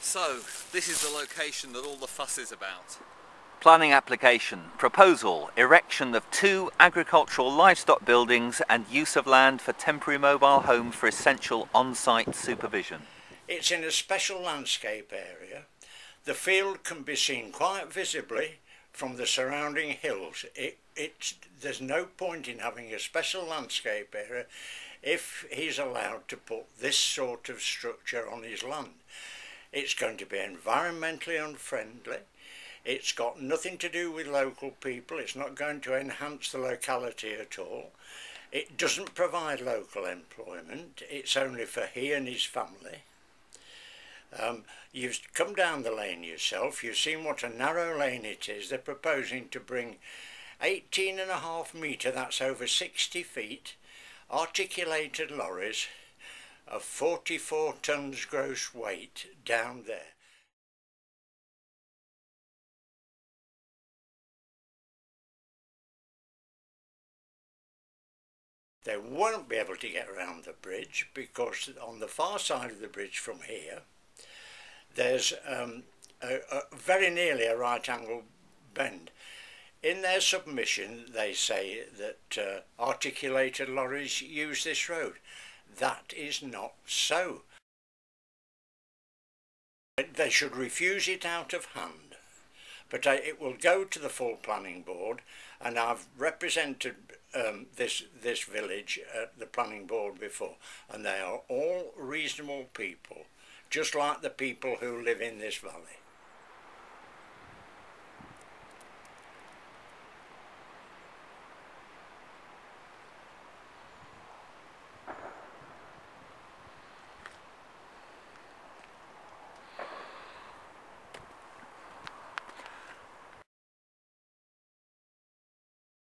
So, this is the location that all the fuss is about. Planning application, proposal, erection of 2 agricultural livestock buildings and use of land for temporary mobile home for essential on-site supervision. It's in a special landscape area. The field can be seen quite visibly from the surrounding hills. There's no point in having a special landscape area if he's allowed to put this sort of structure on his land. It's going to be environmentally unfriendly. It's got nothing to do with local people. It's not going to enhance the locality at all. It doesn't provide local employment. It's only for he and his family. You've come down the lane yourself. You've seen what a narrow lane it is. They're proposing to bring 18.5 metre, that's over 60 feet, articulated lorries of 44 tonnes gross weight down there. They won't be able to get around the bridge because on the far side of the bridge from here there's very nearly a right angle bend. In their submission they say that articulated lorries use this road. That is not so. They should refuse it out of hand, but it will go to the full planning board, and I've represented this village at the planning board before, and they are all reasonable people, just like the people who live in this valley.